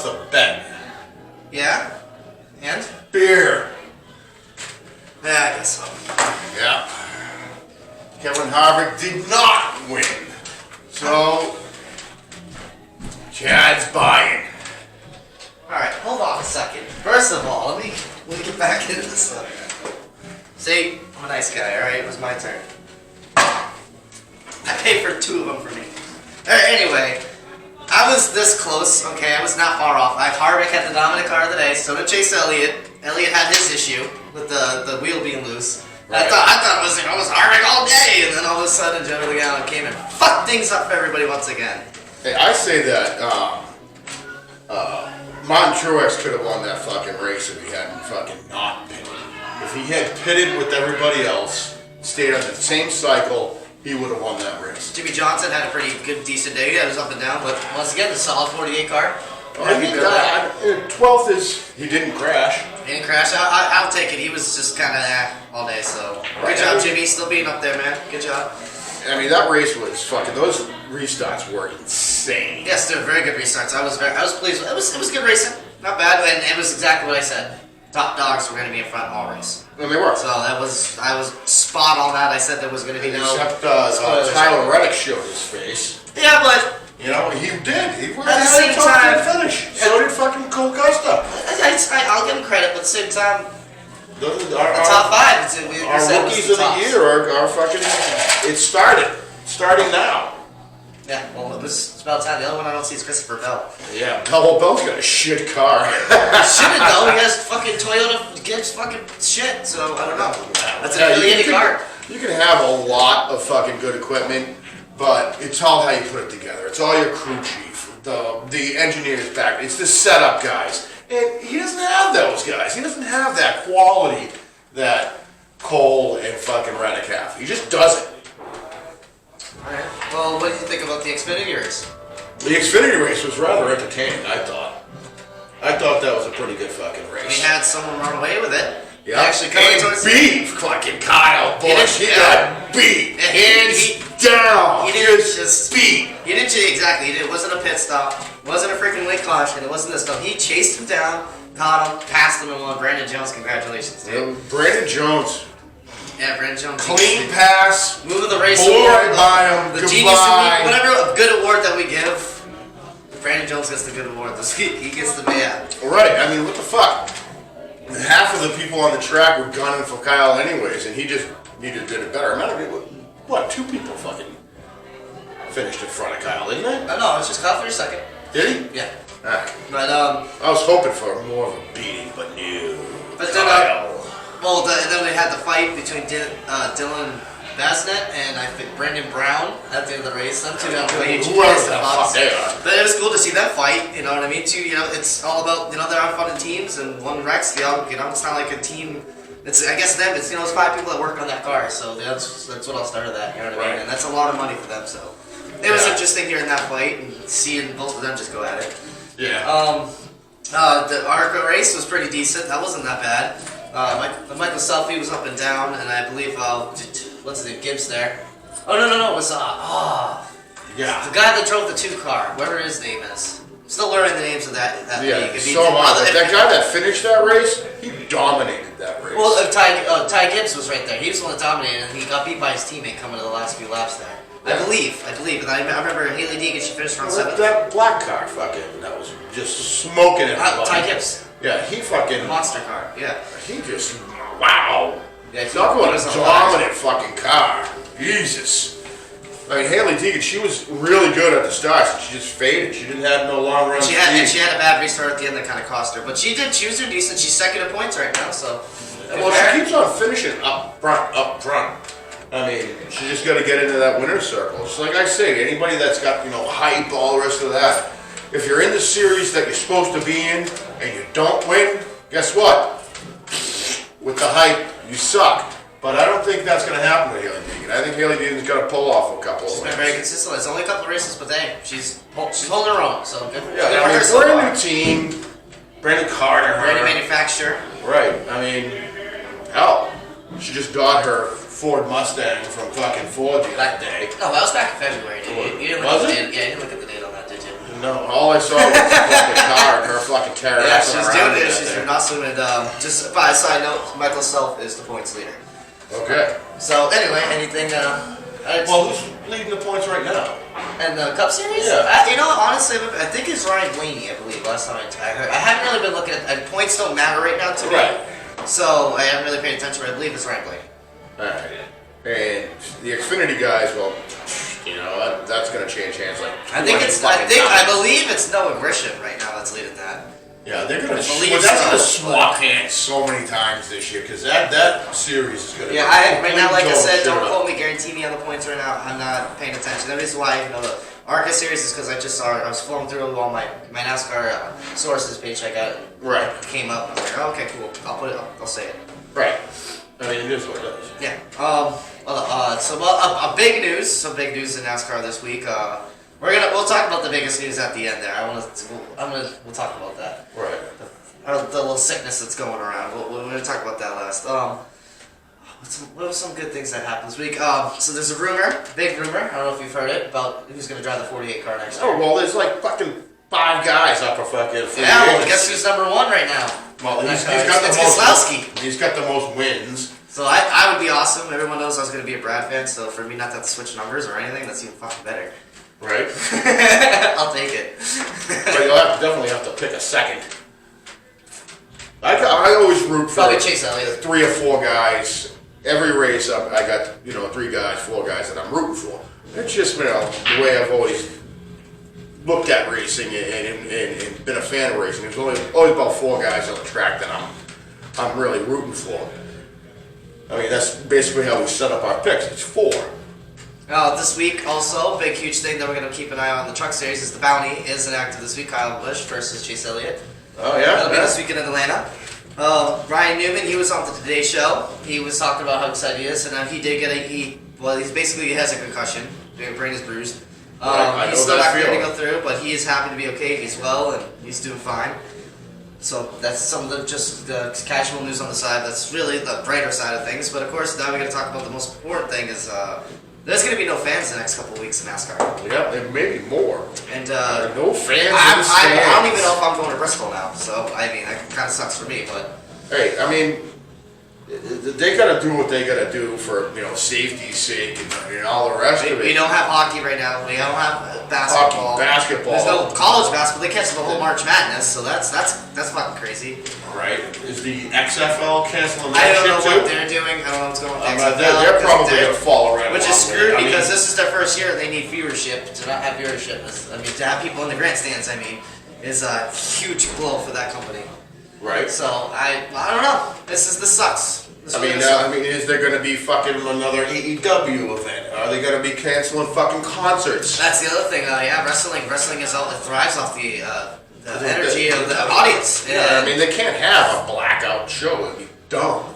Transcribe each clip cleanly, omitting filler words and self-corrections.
a bet. Yeah? And? Beer. Yeah, I guess so. Yeah. Kevin Harvick did not win. So, Chad's buying. Alright, hold on a second. First of all, let me get back into this. See, I'm a nice guy, alright? It was my turn. I paid for 2 of them for me. Alright, anyway. I was this close, okay? I was not far off. Harvick had the dominant car of the day, so did Chase Elliott. Elliott had his issue with the wheel being loose. Right. I thought it was Harvick all day, and then all of a sudden Joe Logano came and fucked things up for everybody once again. Hey, I say that Martin Truex could have won that fucking race if he hadn't fucking not pitted. If he had pitted with everybody else, stayed on the same cycle, he would have won that race. Jimmy Johnson had a pretty good, decent day. He had his up and down, but once again, the solid 48 car. I think 12th is he didn't crash. He didn't crash. I'll take it. He was just kind of all day. So good job, Jimmy. Still being up there, man. Good job. I mean, that race was fucking. Those restarts were insane. Yes, they were very good restarts. I was pleased. It was good racing. Not bad, and it was exactly what I said. Top dogs were going to be in front all race. And they were. So I was spot on that. I said there was going to be no. Except Tyler Reddick showed his face. Yeah, but. You know, he did. He was at the same time finish. So did fucking Cole Costa. I'll give him credit, but at the same time, the top 5. Our rookies of the year are fucking. It's starting now. Yeah, well, it's about time. The other one I don't see is Christopher Bell. Yeah, Bell's got a shit car. Shouldn't though. He has fucking Toyota gives fucking shit. So I don't know. That's a really indie car. You can have a lot of fucking good equipment. But it's all how you put it together. It's all your crew chief, the engineers back. It's the setup guys. And he doesn't have those guys. He doesn't have that quality that Cole and fucking Reddick have. He just doesn't. Alright. Well, what did you think about the Xfinity race? The Xfinity race was rather entertaining, I thought. I thought that was a pretty good fucking race. We had someone run away with it. Yeah. Actually, coming towards beef, fucking Kyle Busch. He got beat. Hands down. He didn't just beat. He didn't exactly. It wasn't a pit stop. It wasn't a freaking late caution. It wasn't this stuff. He chased him down, caught him, passed him, and won. Brandon Jones, congratulations, dude. Brandon Jones. Yeah, Brandon Jones. Clean pass. Moving the race award. By him. The Genius Award, whatever good award that we give. Brandon Jones gets the good award this week. He gets the man. Right. I mean, what the fuck? Half of the people on the track were gunning for Kyle anyways, and he just did it better. What? 2 people fucking finished in front of Kyle, didn't they? No, it's just Kyle for a second. Did he? Yeah. Alright. But I was hoping for more of a beating, but no. But then, then we had the fight between Dylan Basnet and I think Brendan Brown at the end of the race. Them two have played whoever the fuck they are. But it was cool to see them fight. You know what I mean? Too. You know, it's all about they're on fun in teams, and one wrecks the other. You know, it's not like a team. I guess them. It's it's 5 people that work on that car. So that's what I'll start at. You know what I mean? And that's a lot of money for them. So it was interesting hearing that fight and seeing both of them just go at it. Yeah. The ARCA race was pretty decent. That wasn't that bad. Michael Selfie was up and down, and I believe what's his name, Gibbs there. Oh no, it was yeah, the guy that drove the 2 car, whatever his name is. Still learning the names of that yeah, league. So that guy that finished that race, he dominated that race. Well, Ty Gibbs was right there. He was the one that dominated, and he got beat by his teammate coming to the last few laps there. Yeah. I believe, and I remember Haley Deegan, she finished around 7th. That black car fucking, that was just smoking it. Ty Gibbs. Yeah, he fucking... Monster car, yeah. He just, wow. Yeah, talk about a dominant fucking car. Jesus. I mean, Haley Deegan, she was really good at the start. She just faded. She didn't have no long run. She had a bad restart at the end that kind of cost her. But she was doing decent. She's second in points right now, so... Well, she keeps on finishing up front. I mean, she just got to get into that winner's circle. Just like I say, anybody that's got, hype, all the rest of that, if you're in the series that you're supposed to be in and you don't win, guess what? With the hype, you suck. But I don't think that's going to happen with Haley Deegan. I think Haley Deegan's got to pull off a couple. She's been very consistent. It's only a couple of races, but she's holding her own. So good. Yeah, I mean, brand new team, brand new car, brand new manufacturer. Right. I mean, hell, she just got her Ford Mustang from fucking Ford that day. No, that was back in February. You didn't look at the date. Yeah, you didn't look at the date on that, did you? No, all I saw was the fucking car and her tear Yeah, ass she's around doing it. out She's there. doing awesome. And just by a side note, Michael Self is the points leader. Okay. So anyway, anything? Well, who's leading the points right now? And the Cup Series? Yeah. You know, honestly, I think it's Ryan Blaney, I believe, last time I heard. I haven't really been looking at, and points don't matter right now to me. Right. So I haven't really paid attention, but I believe it's Ryan Blaney. Alright. And the Xfinity guys, well, you know, that's going to change hands like I believe it's Noah Grisham right now that's leading that. Yeah, they're going to believe swap hands so many times this year because that series is going to right now, like I said, don't quote me, guarantee me on the points right now. I'm not paying attention. The reason why, you know, the ARCA series is because I just saw it. I was flowing through all my NASCAR sources page I got. Right. It came up. And I was like, oh, okay, cool. I'll put it up. I'll say it. Right. I mean, it is what it is. Yeah. Some big news in NASCAR this week. We'll talk about the biggest news at the end there. We'll talk about that. Right. The little sickness that's going around. We're going to talk about that last. What were some good things that happened this week? So there's a rumor, big rumor. I don't know if you've heard it about who's going to drive the 48 car next year. Oh well, there's like fucking 5 guys up for fucking. Yeah, well, guess who's number 1 right now? Well, he's got the most wins. So I would be awesome. Everyone knows I was going to be a Brad fan, so for me not to have to switch numbers or anything, that's even fucking better. Right. I'll take it. But you'll definitely have to pick a second. I always root for probably Chase Elliott. 3 or 4 guys. Every race I got 3 guys, 4 guys that I'm rooting for. It's just the way I've always looked at racing and been a fan of racing. There's always about 4 guys on the track that I'm really rooting for. I mean, that's basically how we set up our picks. It's 4. This week also, big huge thing that we're going to keep an eye on in the Truck Series is the bounty is enacted this week. Kyle Busch versus Chase Elliott. Oh yeah? That'll be this weekend in Atlanta. Ryan Newman, he was on the Today Show. He was talking about how excited he is, and he did get he has a concussion. His brain is bruised. He's still not going to go through, but he is happy to be okay. He's well, and he's doing fine. So that's some of the casual news on the side. That's really the brighter side of things. But of course, now we're going to talk about the most important thing is there's going to be no fans the next couple of weeks in NASCAR. Yeah, and maybe more. And no fans. I don't even know if I'm going to Bristol now. So I mean, that kind of sucks for me. But hey, I mean, they got to do what they got to do for safety's sake and all the rest of it. We don't have hockey right now. We don't have basketball. Basketball. There's no college basketball. They canceled the whole March Madness, so that's fucking crazy. Right? Is the XFL canceling I that don't know shit what too? they're doing. I don't know what's going on with the XFL. They're probably going to fall around. Which is screwed because this is their first year. They need viewership. To not have viewership to have people in the grandstands. Is a huge blow for that company. Right. So I don't know. This sucks. Is there going to be fucking another AEW event? Are they going to be canceling fucking concerts? That's the other thing. Wrestling is all it thrives off the energy of the audience. Yeah, they can't have a blackout show. It'd be dumb.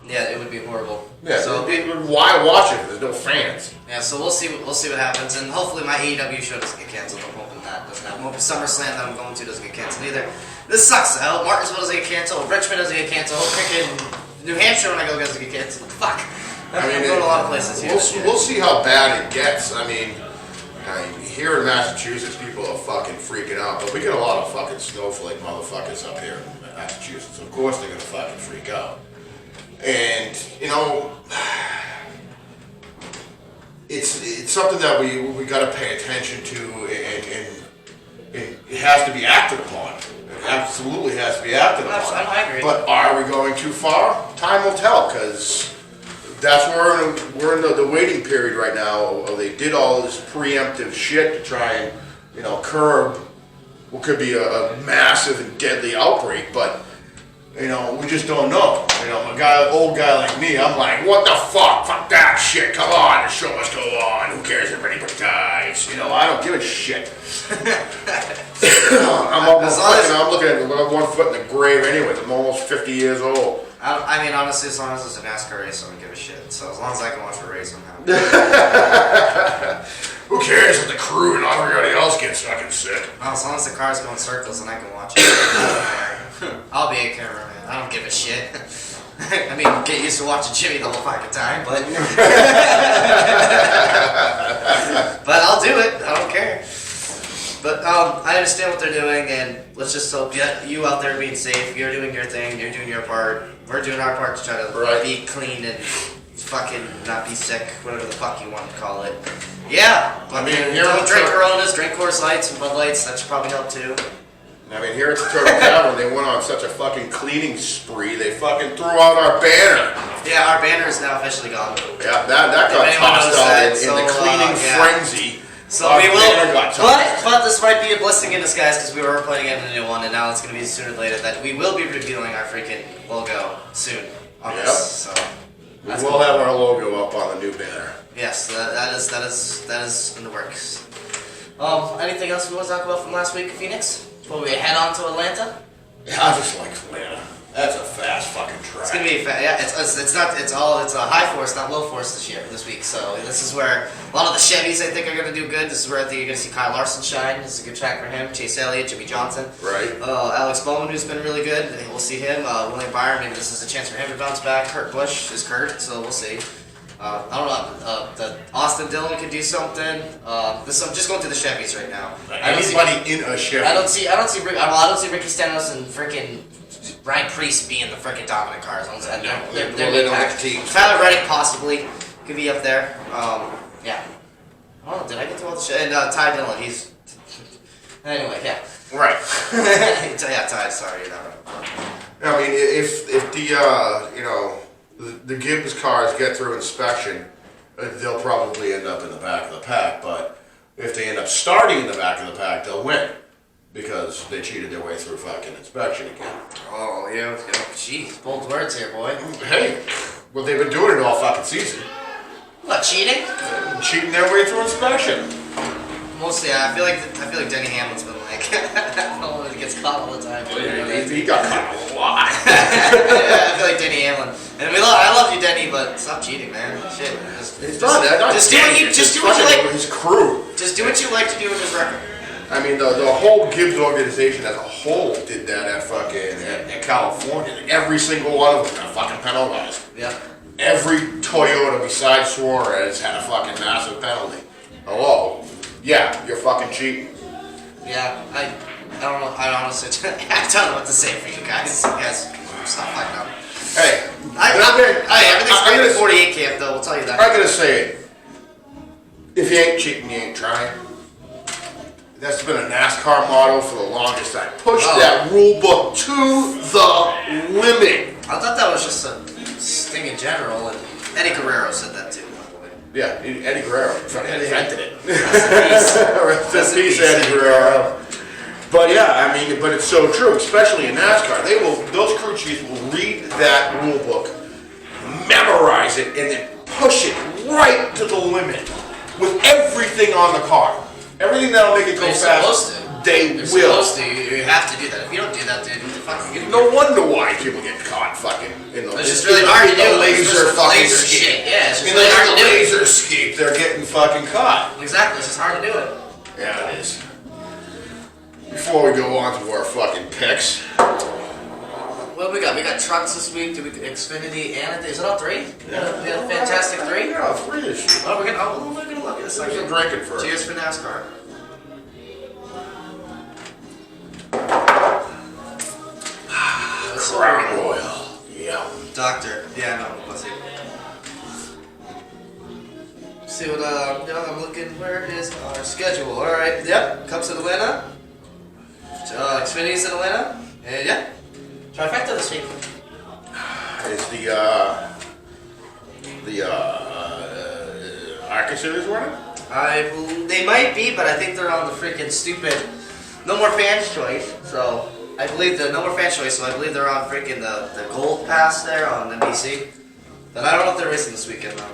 Yeah, it would be horrible. Yeah. So why watch it? There's no fans. Yeah. So we'll see what happens, and hopefully my AEW show doesn't get canceled. I'm hoping that doesn't happen. I'm hoping SummerSlam that I'm going to doesn't get canceled either. This sucks. I hope Martinsville doesn't get canceled. Richmond doesn't get canceled. Freaking New Hampshire when I go doesn't get canceled. Fuck. I'm going to a lot of places here. We'll see how bad it gets. Here in Massachusetts, people are fucking freaking out, but we get a lot of fucking snowflake motherfuckers up here in Massachusetts. Of course they're gonna fucking freak out. And, it's something that we gotta pay attention to, and it has to be acted upon. It absolutely has to be acted upon. I agree. But are we going too far? Time will tell, because that's where we're in the waiting period right now. They did all this preemptive shit to try and, curb what could be a massive and deadly outbreak, but, we just don't know. Old guy like me, I'm like, what the fuck? Fuck that shit. Come on, the show must go on. Who cares if anybody dies? I don't give a shit. I'm looking at 1 foot in the grave anyway. I'm almost 50 years old. Honestly, as long as it's a NASCAR race, I don't give a shit. So as long as I can watch a race, I'm happy. Who cares if the crew and everybody else gets fucking sick? Well, as long as the car's going circles and I can watch it, I'll be a cameraman. I don't give a shit. Get used to watching Jimmy the whole fucking time, but but I'll do it. I don't care. But I understand what they're doing, and let's just hope you out there being safe. You're doing your thing. You're doing your part. We're doing our part to try to be clean and fucking not be sick, whatever the fuck you want to call it. Yeah, I mean, don't drink Coronas, drink Coors Lights and Bud Lights. That should probably help too. I mean, here at the Turtle Tavern, they went on such a fucking cleaning spree, they fucking threw out our banner. Yeah, our banner is now officially gone. Yeah, that got tossed out in the cleaning frenzy. So we will, but this might be a blessing in disguise because we were putting in a new one, and now it's going to be sooner or later that we will be revealing our freaking logo soon on this. So we will have our logo up on the new banner. Yes, that is in the works. Anything else we want to talk about from last week, Phoenix? Before we head on to Atlanta? Yeah, I just like Atlanta. That's a fast fucking track. It's gonna be yeah. It's a high force, not low force this week. So this is where a lot of the Chevys I think are gonna do good. This is where I think you're gonna see Kyle Larson shine. This is a good track for him. Chase Elliott, Jimmy Johnson, right? Alex Bowman, who's been really good. We'll see him. William Byron, maybe this is a chance for him to bounce back. Kurt Busch is Kurt, so we'll see. I don't know. The Austin Dillon could do something. I'm just going through the Chevys right now. Anybody in a Chevy? I don't see Ricky Stenhouse and freaking Ryan Priest being the freaking dominant cars. They're packed. Tyler Reddick possibly could be up there. Yeah. I don't know. Did I get to all the shit? And Ty Dillon, he's anyway. Yeah. Right. Yeah, Ty. Sorry, you're not right. I mean, if the the Gibbs cars get through inspection, they'll probably end up in the back of the pack. But if they end up starting in the back of the pack, they'll win because they cheated their way through fucking inspection again. Oh yeah, jeez, bold words here, boy. Hey, well they've been doing it all fucking season. What, cheating? Cheating their way through inspection. Mostly, I feel like Denny Hamlin's been like, I don't know if he gets caught all the time. He got caught a lot. Yeah, I feel like Denny Hamlin. And I love you, Denny, but stop cheating, man. Shit. Just do what you like. His crew. Just do what you like to do with his record. I mean, the whole Gibbs organization as a whole did that at California. Every single one of them got fucking penalized. Yeah. Every Toyota besides Suarez had a fucking massive penalty. Hello. Yeah, you're fucking cheating. Yeah, I don't know. I honestly, I don't know what to say for you guys. Yes, stop fucking up. Hey, everything's great at 48 camp, though. We'll tell you that. I'm gonna say it. If you ain't cheating, you ain't trying. That's been a NASCAR motto for the longest time. Push that rule book to the limit. I thought that was just a thing in general, and Eddie Guerrero said that too. Yeah, Eddie Guerrero invented it. Rest in peace, Eddie Guerrero. But yeah, I mean, but it's so true, especially in NASCAR. Those crew chiefs will read that rule book, memorize it, and then push it right to the limit with everything on the car. Everything that'll make it go fast. They will. Supposed to. You have to do that. If you don't do that, dude, you're fucking getting. No wonder why people get caught fucking in the. It's just really hard to do. Laser fucking escape. Yeah, it's just really hard to do. Laser escape. They're getting fucking caught. Exactly. It's just hard to do it. Yeah, it is. Before we go on to our fucking picks. What we got? We got trucks this week. Xfinity and is it all three? Yeah. We had a fantastic three. Yeah, three-ish. Oh, we're gonna look at this. I'm drinking first. Cheers for NASCAR. Crown Royal. Yeah. Doctor. Yeah, no, let's see. See what I'm looking. Where is our schedule? All right. Yep. Cups in Atlanta. Xfinity's in Atlanta. And yeah. Trifecta this week. Is the Arca Series running? They might be, but I think they're on the freaking stupid No More Fans Choice. So I believe the No More Fans Choice. So I believe they're on freaking the Gold Pass there on NBC. But I don't know if they're racing this weekend though.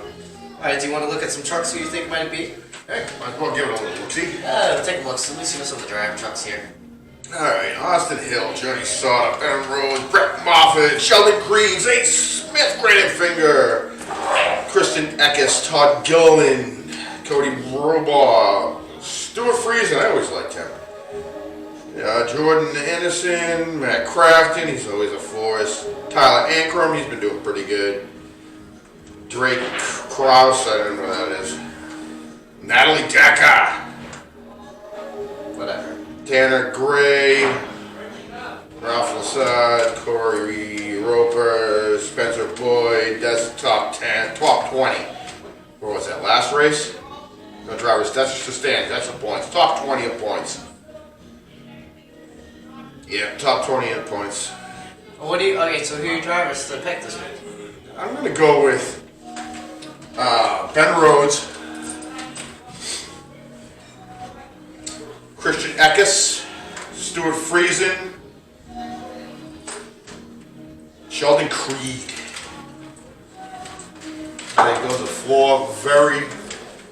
All right, do you want to look at some trucks who you think might be? Hey, might as well give it a little look-see. Take a look. So let me see some of the driver trucks here. Alright, Austin Hill, Johnny Sauter, Ben Rose, Brett Moffitt, Sheldon Creed, Zane Smith, Brandon Finger, Kristen Eckes, Todd Gilliland, Cody Brobaugh, Stuart Friesen, I always liked him. Jordan Anderson, Matt Crafton, he's always a force. Tyler Ankrum, he's been doing pretty good. Drake Krause, I don't know who that is. Natalie Decker. Whatever. Tanner Gray, Ralph Lassard, Corey Roper, Spencer Boyd. That's top 10, top 20. What was that, last race? No drivers, that's just the standings, that's the points. Top 20 in points. Yeah, top 20 in points. What do you? Okay, so who are your drivers to pick this week? I'm gonna go with Ben Rhodes, Christian Eckes, Stuart Friesen, Sheldon Creed. I think those are four very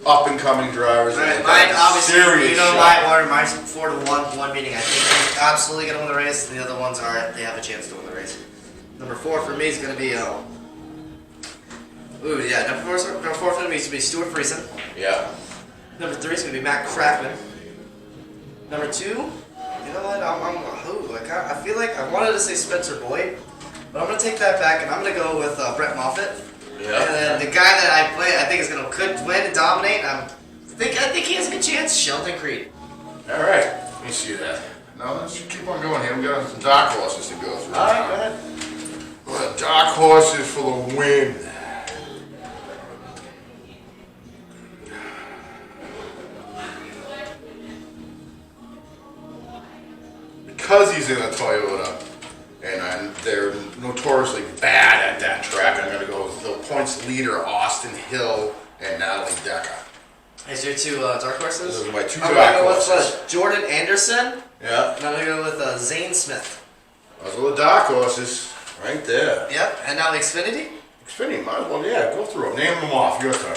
up-and-coming drivers. Alright, mine obviously, serious you know shot. my order, mine's 4-1, one meaning I think he's absolutely going to win the race, and the other ones are, they have a chance to win the race. Number 4 for me is going to be, number 4 for me is going to be Stuart Friesen. Yeah. Number 3 is going to be Matt Crackman. Number 2, you know what, I feel like I wanted to say Spencer Boyd, but I'm going to take that back, and I'm going to go with Brett Moffitt. Yeah. And then the guy that I think is could win and dominate. I think he has a good chance. Sheldon Creed. All right. Let me see that. Now let's keep on going here. We got some dark horses to go through. All right, go ahead. Well, dark horses for the win. Because he's in a Toyota, and they're notoriously bad at that track, I'm going to go with the points leader, Austin Hill, and Natalie Decker. Is your 2 dark horses? Those are my 2 I'm dark going to go horses. with Jordan Anderson. Yeah, And I'm going to go with Zane Smith. those are the dark horses, right there. Yep. And now Xfinity. Xfinity, might as well, yeah, go through them. Name them off, your turn.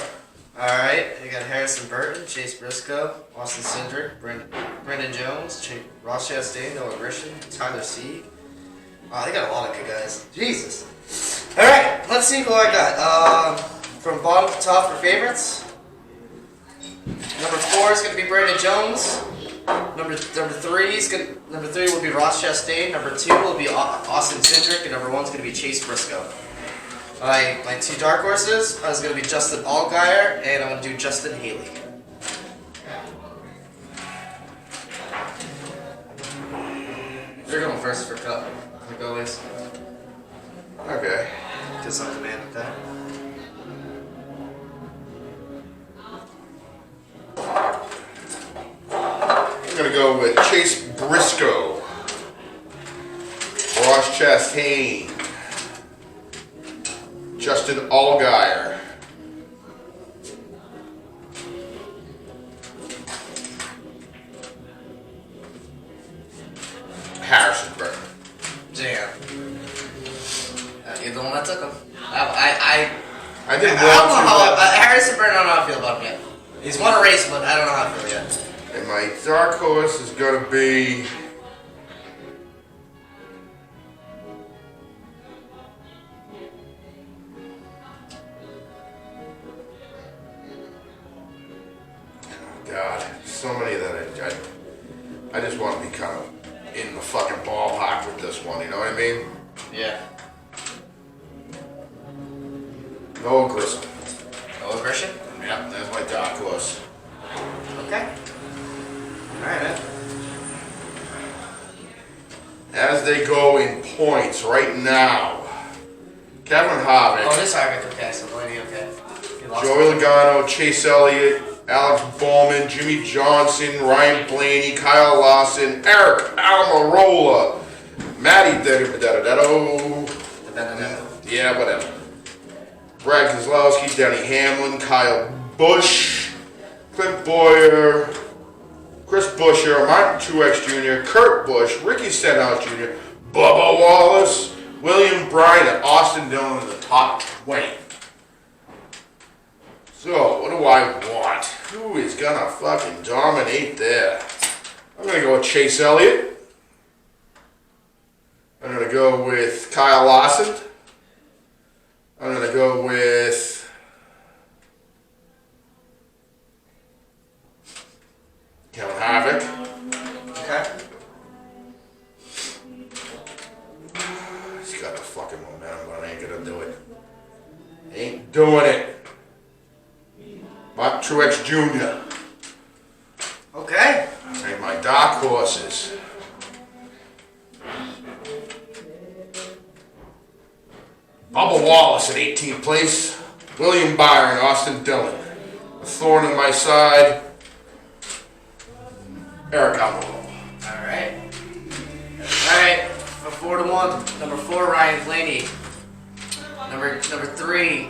All right. You got Harrison Burton, Chase Briscoe, Austin Cindric, Brendan Jones, Ross Chastain, Noah Grisham, Tyler Sieg. Wow, they got a lot of good guys. Jesus. All right, let's see who I got. From bottom to top for favorites. Number 4 is going to be Brandon Jones. Number 3 will be Ross Chastain. Number 2 will be Austin Cindric, and number 1 is going to be Chase Briscoe. My 2 dark horses is going to be Justin Allgaier, and I'm going to do Justin Haley. You're going first for Cup. Like always. Okay. Because I'm the man with that. I'm going to go with Chase Briscoe, Ross Chastain, Justin Allgaier, Harrison Burton. Damn. You're the one that took him. I didn't don't know want how. to. Harrison Burton, I don't know how I feel about him yet. He's won a race, but I don't know how I feel yet. And my dark horse is going to be God, so many that I just want to be kind of in the fucking ballpark with this one, you know what I mean? Yeah. Noah Grissom. Noah Grisham? Yep, that's my dark horse. Okay. Alright, man. As they go in points right now, Kevin Harvick, Oh, this Harvick, okay, so Blaney, okay. He lost Joey Logano, Chase Elliott, Alex Bowman, Jimmy Johnson, Ryan Blaney, Kyle Larson, Eric Almirola, Matty Dedadetto, yeah, whatever. Brad Keselowski, Denny Hamlin, Kyle Busch, Clint Boyer, Chris Buescher, Martin Truex Jr., Kurt Busch, Ricky Stenhouse Jr., Bubba Wallace, William Bryant, and Austin Dillon in the top 20. So, what do I want? Who is gonna fucking dominate there? I'm gonna go with Chase Elliott. I'm gonna go with Kyle Larson. I'm gonna go with Kevin Harvick. Okay. He's got the fucking momentum, but I ain't gonna do it. Ain't doing it. Mark Truex Jr. Okay. And my dark horse Wallace's. Bubba Wallace in 18th place. William Byron, Austin Dillon. A thorn in my side. Eric Almirola. Alright. Alright. For 4-1. Number 4, Ryan Blaney. Number 3,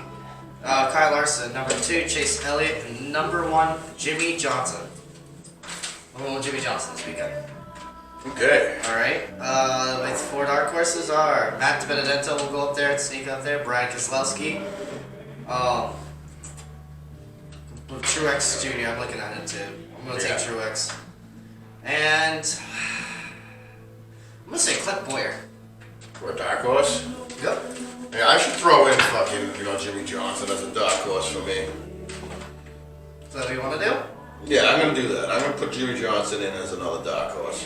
Kyle Larson. Number 2, Chase Elliott. And number 1, Jimmy Johnson. I'm going with Jimmy Johnson this weekend. Okay. Alright. My 4 dark horses are Matt DiBenedetto will go up there and sneak up there. Brian Keselowski. Truex Jr. I'm looking at him too. I'm going to take Truex. And I'm going to say Clint Boyer. For a dark horse? Yep. Yeah, I should throw in fucking, Jimmy Johnson as a dark horse for me. Is that what you want to do? Yeah, I'm gonna do that. I'm gonna put Jimmy Johnson in as another dark horse.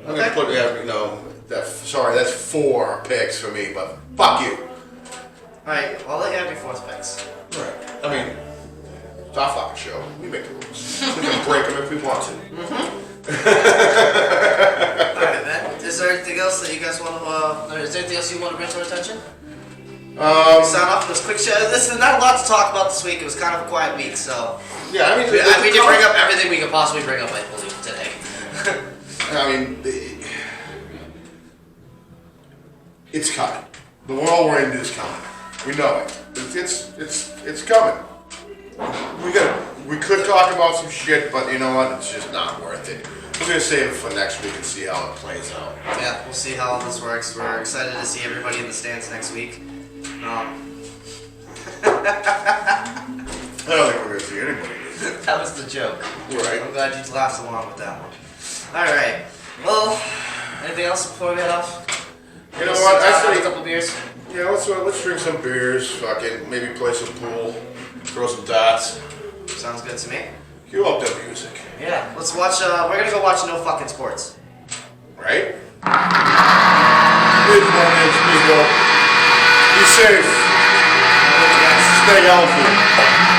I'm Okay. gonna put, that's 4 picks for me, but fuck you. Alright, well, I'll let you have your 4th picks. Right. I mean, it's our fucking show. We make the rules. We can break them if we want to. Alright, man. Is there anything else that you guys want to, is there anything else you want to bring to our attention? Sign off with this quick show. Listen, not a lot to talk about this week. It was kind of a quiet week, so. Yeah, I mean, We did bring up everything we could possibly bring up, I believe, today. I mean, it's coming. The world we're in is coming. We know it. It's coming. We could talk about some shit, but you know what? It's just not worth it. We're gonna save it for next week and see how it plays out. Yeah, we'll see how this works. We're excited to see everybody in the stands next week. I don't think we're gonna see anybody. That was the joke. Right. I'm glad you laughed along with that one. Alright. Well, anything else before we head off? You know what? I Have a say, couple beers. yeah, let's drink some beers, fucking maybe play some pool, throw some darts. Sounds good to me. Cue up that music. Yeah, let's watch, we're gonna go watch No Fucking Sports. Right? Good morning, people. Be safe. Stay healthy.